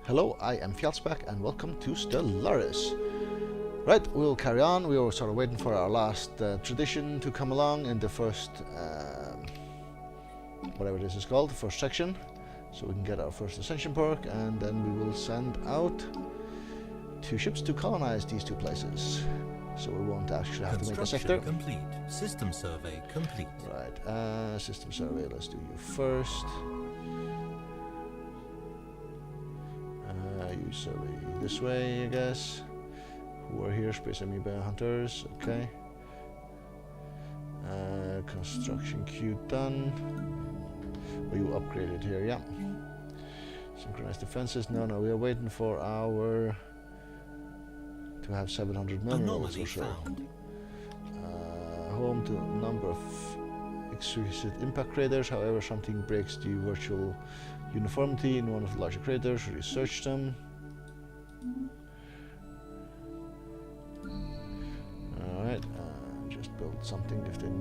Hello, I am Fjallsback and welcome to Stellaris. Right, we'll carry on. We were sort of waiting for our last tradition to come along in the first, whatever this is called, the first section. So we can get our first ascension perk, and then we will send out 2 ships to colonize these 2 places. So we won't actually have to make a sector. Complete. System survey complete. Right, system survey, let's do you first. You survey this way, I guess. Who are here? Space Amoeba Hunters, okay. Construction queue done. Oh, you upgraded here, yeah. Synchronized defenses, no, we are waiting for our... to have 700 minerals or so. Home to a number of exquisite impact craters, however something breaks the virtual uniformity in one of the larger craters. Research them. Alright, just build something if it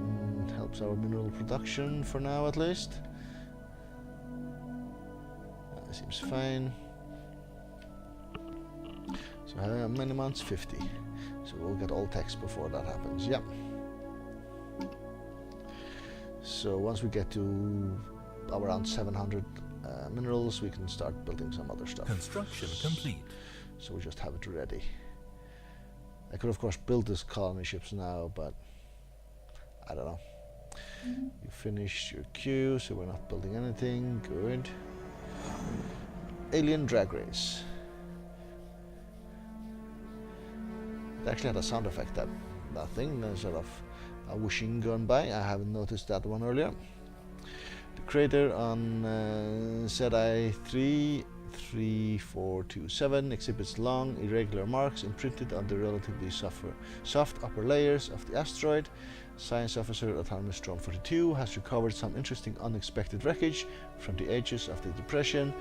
helps our mineral production for now at least. That seems fine. So how many months? 50. So we'll get all text before that happens. Yep. So once we get to around 700 minerals, we can start building some other stuff. Construction complete. So we just have it ready. I could of course build this colony ships now, but I don't know. You finished your queue, so we're not building anything. Good. Alien drag race. It actually had a sound effect, that thing, sort of a whooshing gone by. I haven't noticed that one earlier. The crater on ZI 33427 exhibits long, irregular marks imprinted on the relatively soft upper layers of the asteroid. Science officer Autonomous Drone 42 has recovered some interesting unexpected wreckage from the edges of the depression.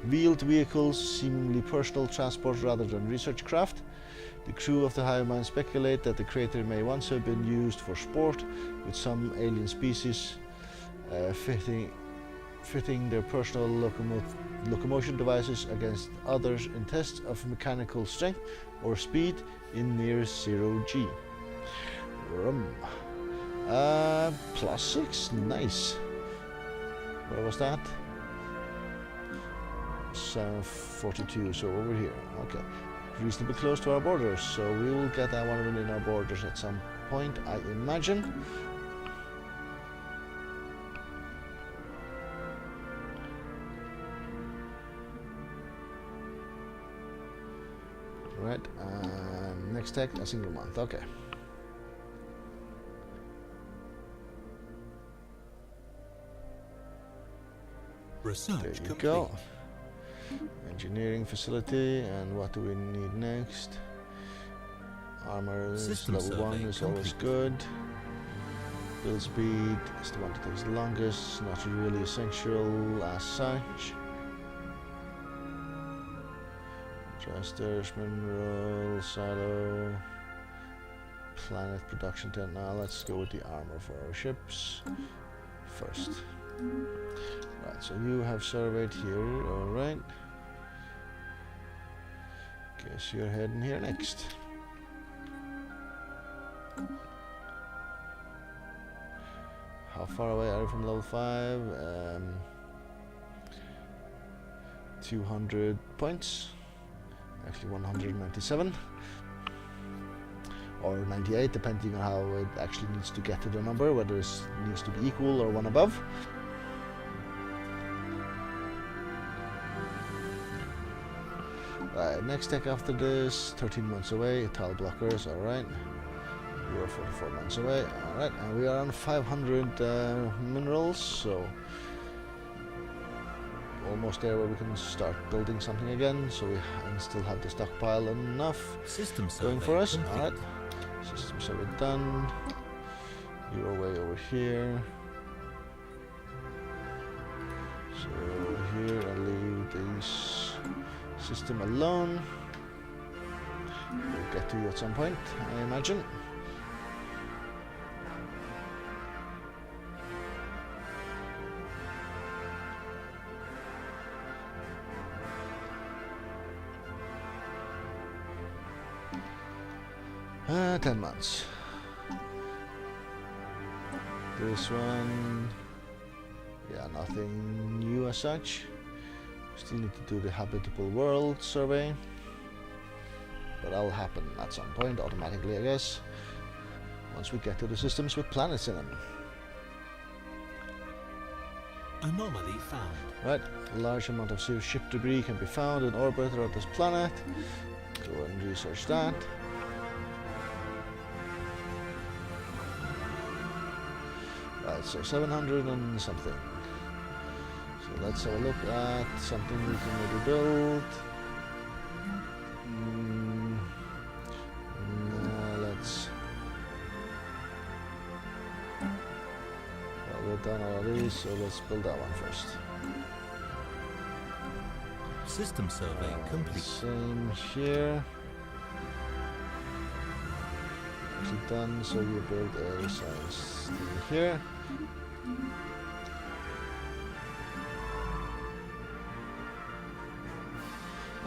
Wheeled vehicles, seemingly personal transport rather than research craft. The crew of the Hive mine speculate that the crater may once have been used for sport, with some alien species fitting their personal locomotion devices against others in tests of mechanical strength or speed in near 0G. +6, nice. Where was that? 42, so over here, okay. Reasonably close to our borders, so we will get that one within our borders at some point, I imagine. Right, next tech, a single month, okay. Research there you complete. go. Engineering facility, and what do we need next? Armor is level 1 is always good. Build speed is the one that takes the longest, not really essential as such. Thrusters, mineral, silo, planet production 10. Now let's go with the armor for our ships first. Right, so you have surveyed here, alright. Guess you're heading here next. How far away are you from level 5? 200 points. Actually 197. Or 98, depending on how it actually needs to get to the number, whether it needs to be equal or one above. Right, next tech after this, 13 months away, tile blockers, alright. We are 44 months away, alright, and we are on 500 minerals, so almost there where we can start building something again, so we still have the stockpile enough System going for us, alright. System survey done. You are way over here. So over here I'll leave this system alone. We'll get to you at some point, I imagine. 10 months. This one, yeah, nothing new as such. Still need to do the habitable world survey, but that'll happen at some point automatically, I guess, once we get to the systems with planets in them. Anomaly found. Right, a large amount of serious ship debris can be found in orbit around this planet. Go and research that. Right, so 700 and something. So let's have a look at something we can maybe build. Let's. Well, we've done all of these, so let's build that one first. System survey complete. Same here. Is it done? So you build a science thing here.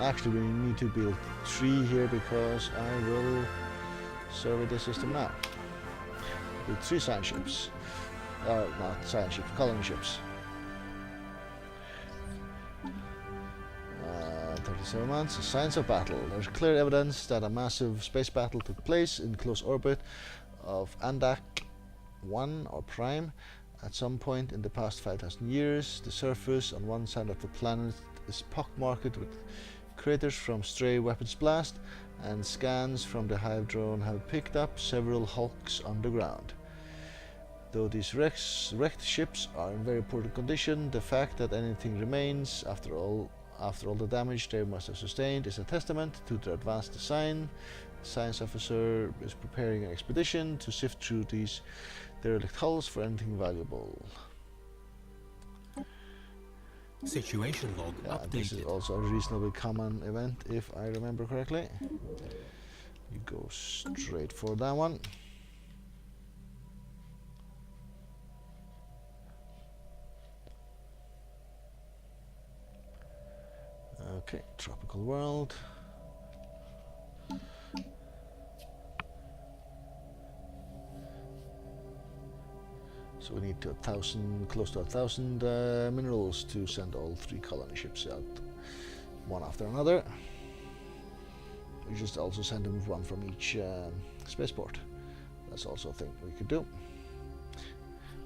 Actually, we need to build 3 here because I will survey the system now. Build 3 science ships. Not science ships, colony ships. 37 months. Signs of battle. There's clear evidence that a massive space battle took place in close orbit of Andak 1 or Prime. At some point in the past 5,000 years, the surface on one side of the planet is pockmarked with craters from stray weapons blast, and scans from the Hive drone have picked up several hulks underground. Though these wrecked ships are in very poor condition, the fact that anything remains after all the damage they must have sustained is a testament to their advanced design. The science officer is preparing an expedition to sift through these derelict hulls for anything valuable. Situation log updated. This is also a reasonably common event, if I remember correctly. You go straight for that one. Okay, tropical world. So we need close to 1,000 minerals to send all 3 colony ships out, one after another. We just also send them one from each spaceport. That's also a thing we could do.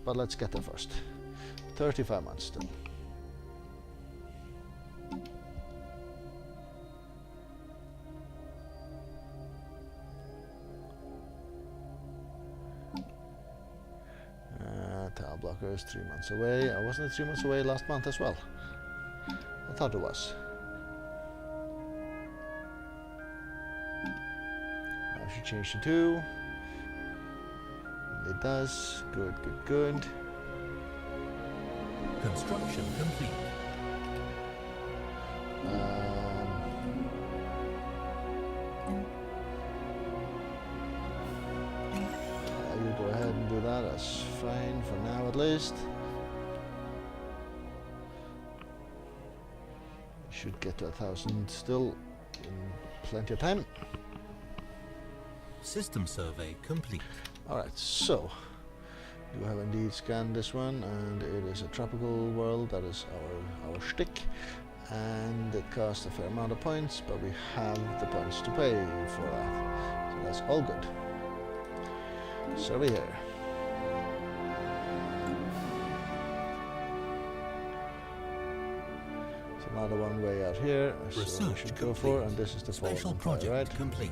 But let's get there first. 35 months still. Tile blocker is 3 months away. Wasn't it 3 months away last month as well? I thought it was. I should change to 2. It does. Good, good, good. Construction complete. You go ahead and do that. That's fine for now, at least. Should get to 1,000 still in plenty of time. System survey complete. Alright, so you have indeed scanned this one, and it is a tropical world. That is our shtick, and it costs a fair amount of points, but we have the points to pay for that, so that's all good. Survey here. It's another one way out here, so we should go for, and this is the Fallen Empire, right? Complete.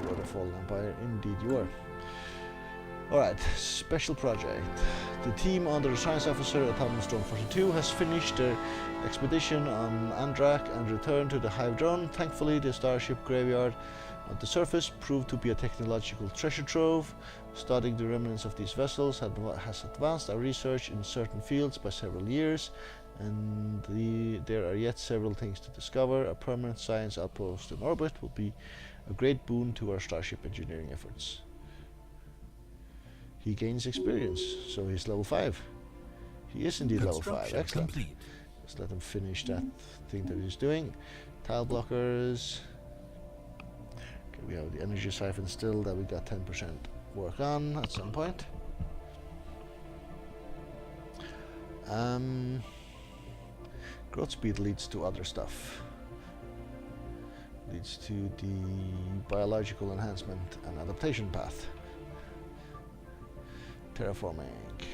You are the Fallen Empire, indeed you are. Alright, special project. The team under the science officer at Storm 42 has finished their expedition on Andrak and returned to the Hive drone. Thankfully, the starship graveyard on the surface proved to be a technological treasure trove. Studying the remnants of these vessels has advanced our research in certain fields by several years, and there are yet several things to discover. A permanent science outpost in orbit will be a great boon to our starship engineering efforts. He gains experience, so he's level 5. He is indeed level 5, excellent. Complete. Let's let him finish that thing that he's doing. Tile blockers. Okay, we have the energy siphon still that we got 10% work on at some point. Growth speed leads to other stuff. Leads to the biological enhancement and adaptation path. Terraforming.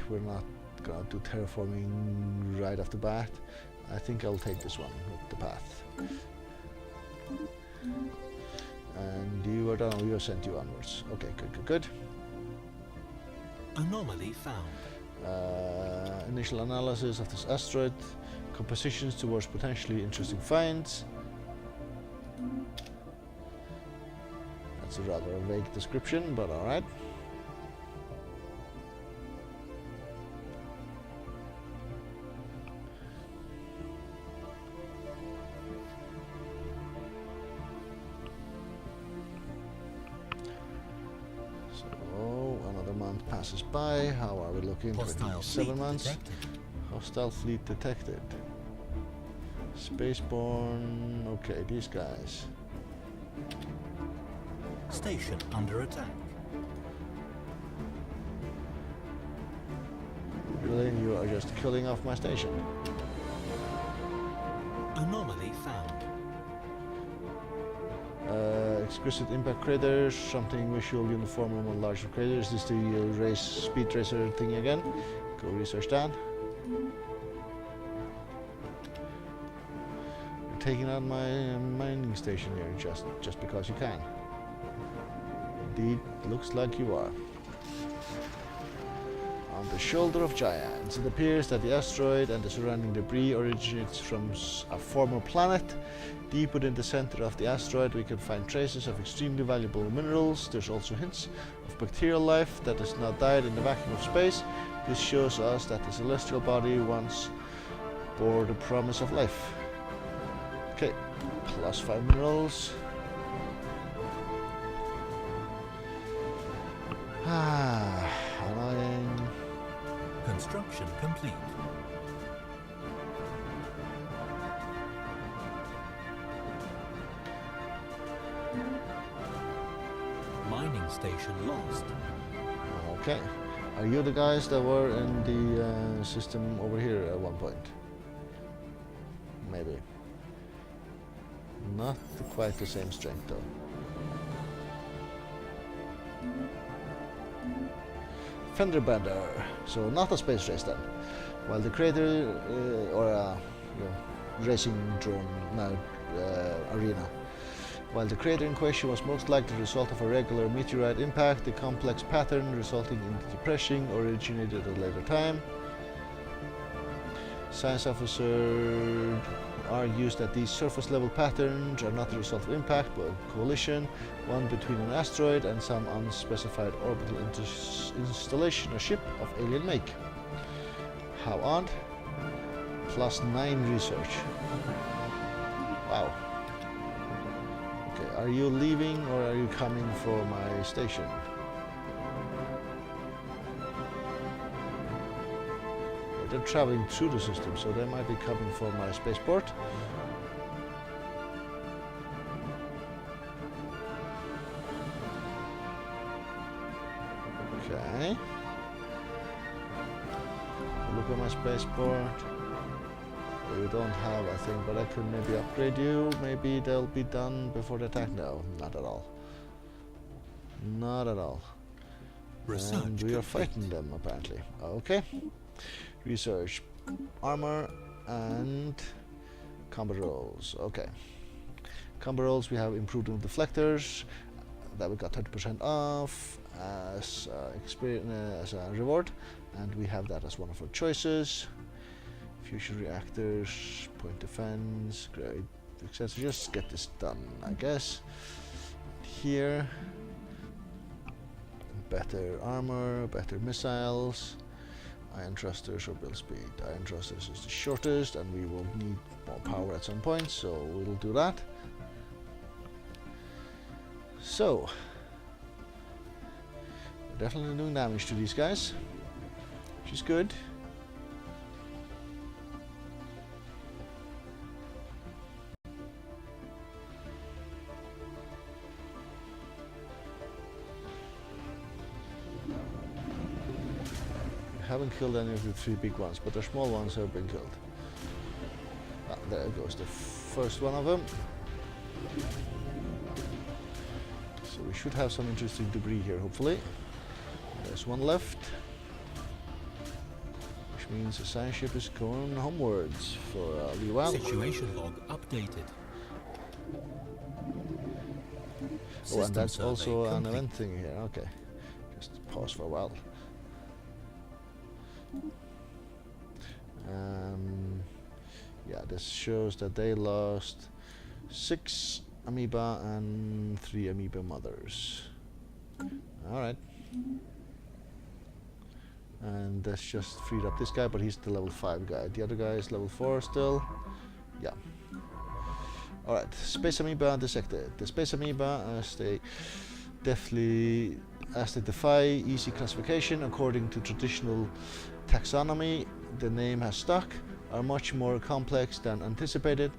We're not gonna do terraforming right off the bat. I think I'll take this one with the path. And you are done. We have sent you onwards. Okay, good. Anomaly found. Initial analysis of this asteroid. Compositions towards potentially interesting finds. That's a rather vague description, but alright. Passes by. How are we looking? Hostile 7 fleet months. detected. Hostile fleet detected. Spaceborne. Okay, these guys. Station under attack. Really? You are just killing off my station. Anomaly found. Exquisite impact craters, something visual uniform among larger craters. Is this the speed racer thing again? Go research that. You're taking out my mining station here just because you can. Indeed, looks like you are. On the shoulder of giants, it appears that the asteroid and the surrounding debris originates from a former planet. Deep within the center of the asteroid, we can find traces of extremely valuable minerals. There's also hints of bacterial life that has now died in the vacuum of space. This shows us that the celestial body once bore the promise of life. Okay, +5 minerals. Annoying. Construction complete. Mining station lost. Okay. Are you the guys that were in the system over here at one point? Maybe. Not quite the same strength though. Fender bender. So not a space race then. While the crater or a racing drone arena. While the crater in question was most likely the result of a regular meteorite impact, the complex pattern resulting in the depression originated at a later time. Science officer argues that these surface-level patterns are not the result of impact, but a collision, one between an asteroid and some unspecified orbital installation or ship of alien make. How odd. +9 research. Wow. Okay, are you leaving or are you coming for my station? They're traveling through the system, so they might be coming for my spaceport. Okay. Look at my spaceport. You don't have a thing, but I could maybe upgrade you. Maybe they'll be done before the attack. No, not at all. Not at all. Research and we are complete. fighting them, apparently. Okay. Research, armor, and combat rolls. Okay. Combat rolls, we have improved on deflectors. That we got 30% off as as a reward, and we have that as one of our choices. Fusion reactors, point defense, great, etc. Just get this done, I guess. Here, better armor, better missiles, ion thrusters or build speed. Ion thrusters is the shortest, and we will need more power at some point, so we'll do that. So, we're definitely doing damage to these guys, which is good. haven't killed any of the 3 big ones, but the small ones have been killed. Ah, there goes the first one of them. So we should have some interesting debris here, hopefully. There's one left. Which means the science ship is going homewards for a wee while. Situation log updated. Oh, and that's System also survey an complete. event thing here. Okay. Just pause for a while. Yeah, this shows that they lost 6 amoeba and 3 amoeba mothers. Alright. And that's just freed up this guy, but he's the level 5 guy. The other guy is level 4 still. Yeah. Alright, space amoeba dissected. The space amoeba, as they defy easy classification according to traditional taxonomy the name has stuck, are much more complex than anticipated.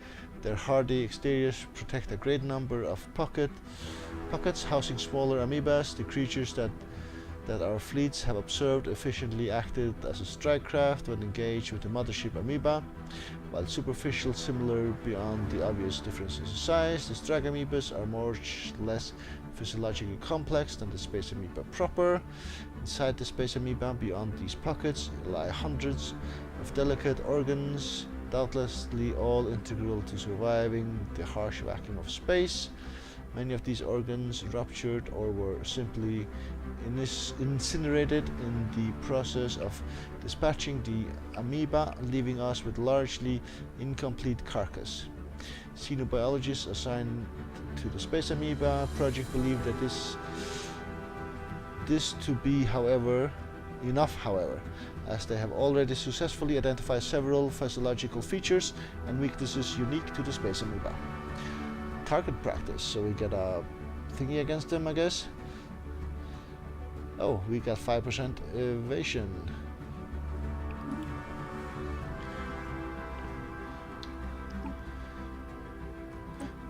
Their hardy exteriors protect a great number of pockets housing smaller amoebas. The creatures that our fleets have observed efficiently acted as a strike craft when engaged with the mothership amoeba. While superficial similar beyond the obvious differences in size, the strike amoebas are much less physiologically complex than the space amoeba proper. Inside the space amoeba, beyond these pockets, lie hundreds of delicate organs, doubtlessly all integral to surviving the harsh vacuum of space. Many of these organs ruptured or were simply incinerated in the process of dispatching the amoeba, leaving us with largely incomplete carcass. Xenobiologists assigned to the space amoeba project believe that this to be, however, enough, as they have already successfully identified several physiological features and weaknesses unique to the space amoeba. Target practice, so we get a thingy against them, I guess. Oh, we got 5% evasion.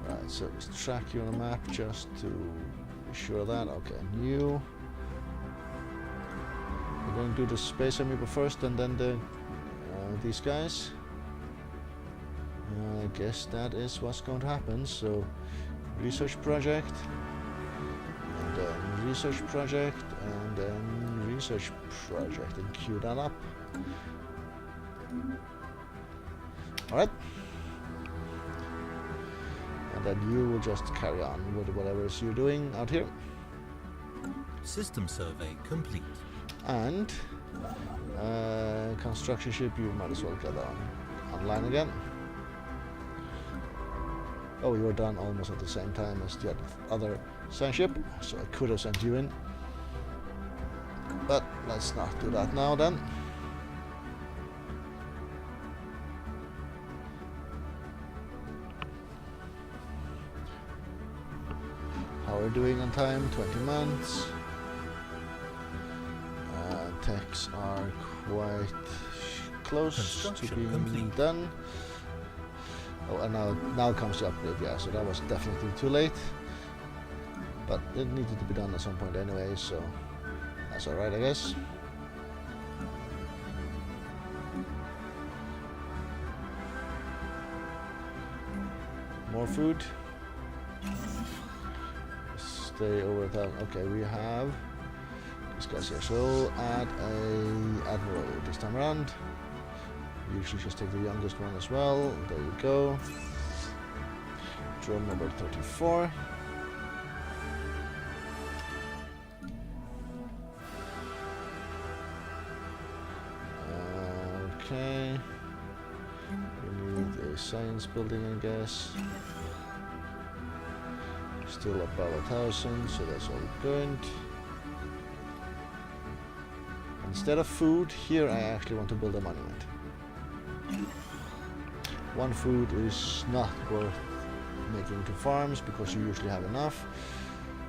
Right, so let's track you on the map just to be sure of that. Okay, new. We're going to do the space amoeba first and then the these guys. I guess that is what's going to happen. So, research project, and then research project, and then research project, and queue that up. Alright. And then you will just carry on with whatever you're doing out here. System survey complete. And construction ship, you might as well get online again. Oh, you were done almost at the same time as the other science ship, so I could have sent you in. But let's not do that now then. How are we doing on time? 20 months. Techs are quite close to being done. Oh, and now comes the upgrade, yeah, so that was definitely too late. But it needed to be done at some point anyway, so that's alright, I guess. More food. Stay over that. Okay, we have these guys here. So add a admiral this time around. Usually just take the youngest one as well. There you go. Drone number 34. Okay. We need a science building, I guess. Still above 1,000, so that's all good. Instead of food, here I actually want to build a monument. One food is not worth making to farms because you usually have enough.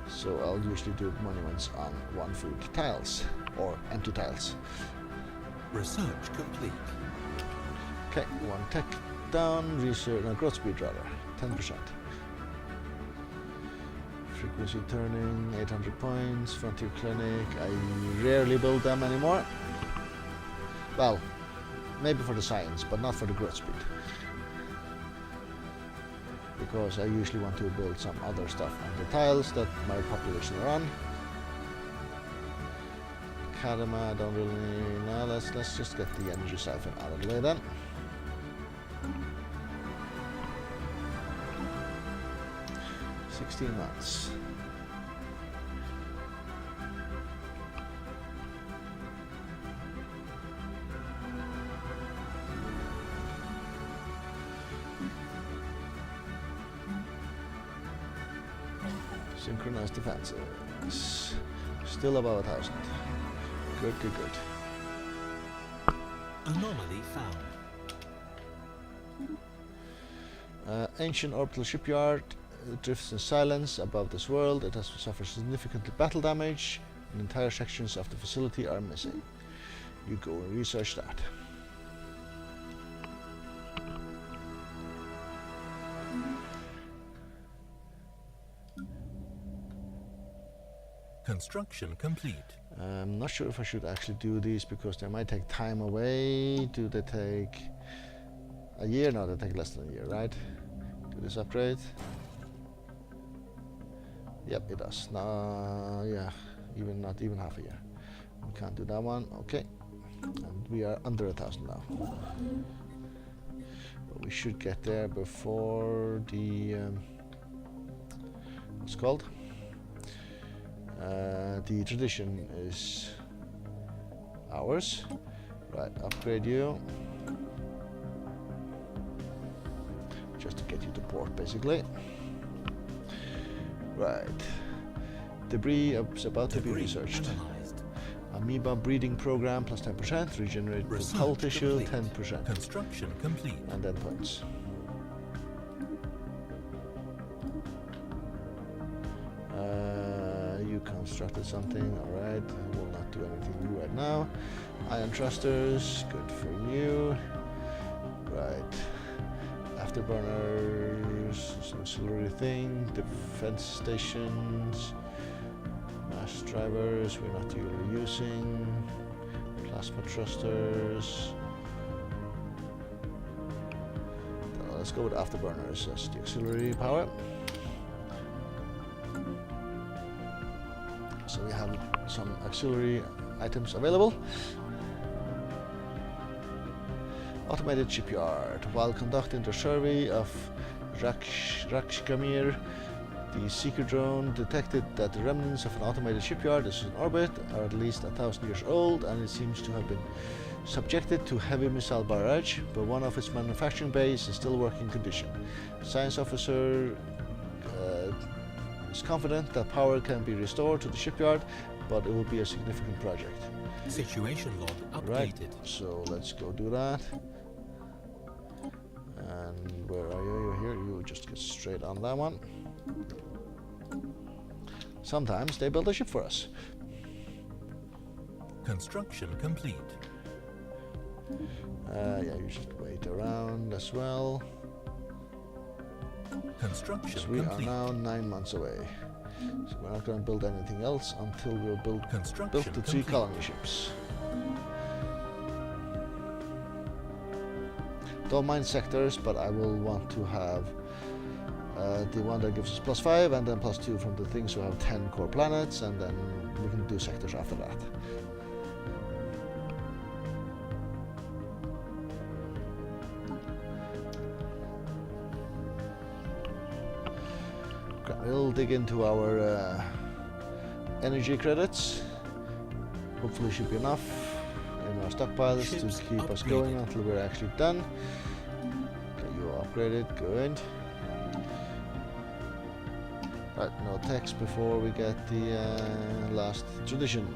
So I'll usually do monuments on one food tiles or empty tiles. Research complete. Okay, one tech down, research, no, growth speed rather, 10%. Frequency turning, 800 points, frontier clinic, I rarely build them anymore. Well, maybe for the science, but not for the growth speed. Because I usually want to build some other stuff on the tiles that my population are on. Kadama, I don't really know. Let's just get the energy siphon out of the way then. $16 months. Synchronized defenses. Still above 1,000. Good. Anomaly found. Ancient orbital shipyard drifts in silence above this world. It has suffered significant battle damage, and entire sections of the facility are missing. You go and research that. Construction complete. I'm not sure if I should actually do these because they might take time away. Do they take a year? No, they take less than a year, right? Do this upgrade. Yep, it does. No, yeah, not even half a year. We can't do that one. Okay, and we are under 1,000 now. But we should get there before the what's it called? The tradition is ours. Right, upgrade you. Just to get you to port, basically. Right. Debris is about to be researched. Analyzed. Amoeba breeding program plus 10%. Regenerate hull tissue, complete. 10%. Construction complete. And then points. You constructed something, alright. Will not do anything new right now. Ion thrusters, good for you. Right. Afterburners, some auxiliary thing, defense stations, mass drivers, we're not really using. Plasma thrusters. Let's go with afterburners as the auxiliary power. So we have some auxiliary items available. Automated shipyard. While conducting the survey of Rakshgamir, the seeker drone detected that the remnants of an automated shipyard is in orbit are at least 1,000 years old, and it seems to have been subjected to heavy missile barrage, but one of its manufacturing bays is still working condition. Science officer is confident that power can be restored to the shipyard, but it will be a significant project. Situation log updated. Right, so let's go do that. And where are you? You're here. You just get straight on that one. Sometimes they build a ship for us. Construction complete. Yeah, you just wait around as well. Construction We complete. are now 9 months away. So we're not going to build anything else until we've built the 3 colony ships. Don't mind sectors, but I will want to have the one that gives us +5 and then +2 from the things who have 10 core planets, and then we can do sectors after that. We'll dig into our energy credits. Hopefully should be enough in our stockpiles Ships to keep us upgraded. going until we're actually done. Okay, you are upgraded, good. Right, no text before we get the last tradition.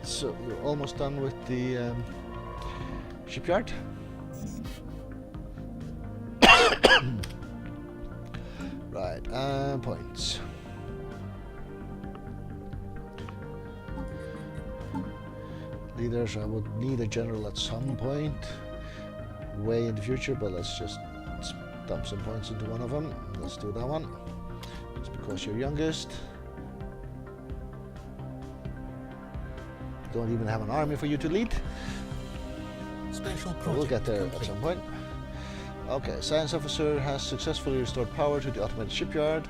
So we're almost done with the shipyard. Right, points. Leaders, I would need a general at some point. way in the future, but let's just dump some points into one of them. Let's do that one. Just because you're youngest. Don't even have an army for you to lead. Special project We'll get there complete. at some point. Okay, science officer has successfully restored power to the automated shipyard.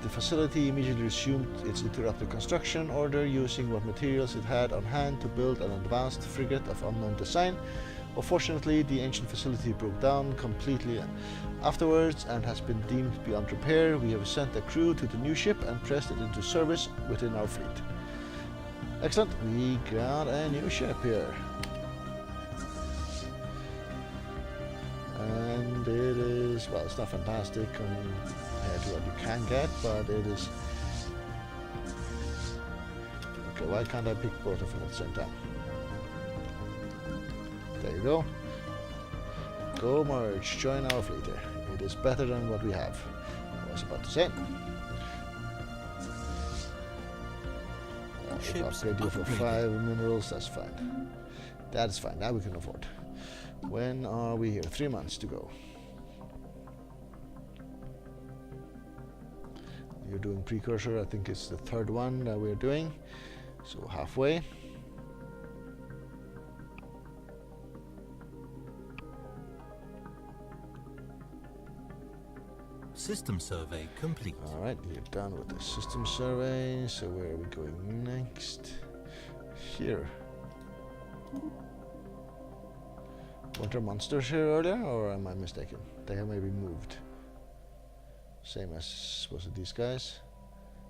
The facility immediately resumed its interrupted construction order, using what materials it had on hand to build an advanced frigate of unknown design. Unfortunately, the ancient facility broke down completely afterwards and has been deemed beyond repair. We have sent a crew to the new ship and pressed it into service within our fleet. Excellent, we got a new ship here. And it is, well, it's not fantastic compared to what you can get, but it is. Okay, why can't I pick both of them at the same time? There you go. Go merge, join our fleet here. It is better than what we have. I was about to say. We'll upgrade you for 5 minerals, that's fine. That is fine, that we can afford. When are we here? 3 months to go. You're doing precursor, I think it's the third one that we're doing. So halfway. System survey complete. Alright, you're done with the system survey. So where are we going next? Here. Weren't there monsters here earlier, or am I mistaken? They have maybe moved. Same as, was it these guys?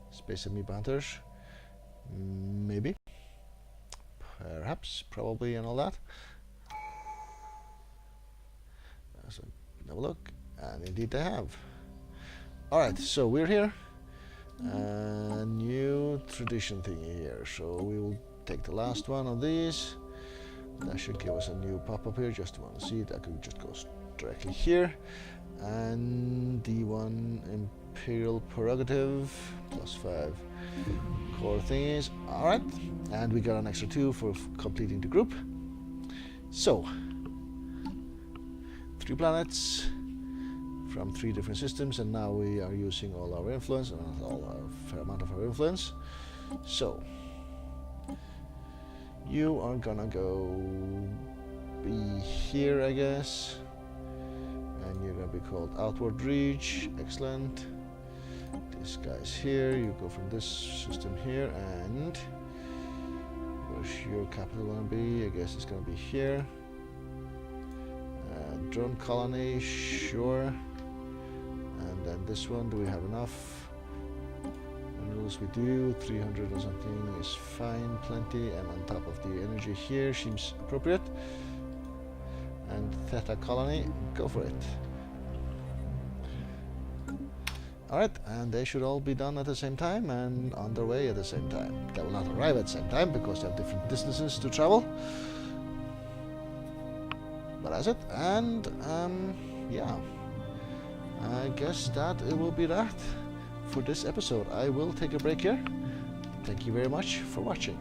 Space Amoeba Hunters? Maybe. Perhaps, probably, and all that. So, have a look. And indeed they have. Alright, so we're here. New tradition thingy here. So we will take the last one of these. That should give us a new pop-up here. Just want to see that could just go directly here. And the one Imperial Prerogative +5 core thingies. Alright, and we got an extra 2 for completing the group. So 3 planets from 3 different systems, and now we are using all our influence, and a fair amount of our influence. So you are gonna go be here, I guess, and you're gonna be called Outward Reach. Excellent. This guy's here. You go from this system here, and where's your capital gonna be? I guess it's gonna be here. Drone colony, sure. And then this one, do we have enough? Minerals we do, 300 or something is fine, plenty, and on top of the energy here seems appropriate. And Theta colony, go for it. Alright, and they should all be done at the same time and on their way at the same time. They will not arrive at the same time because they have different distances to travel. But that's it, and yeah, I guess that it will be that for this episode. I will take a break here. Thank you very much for watching.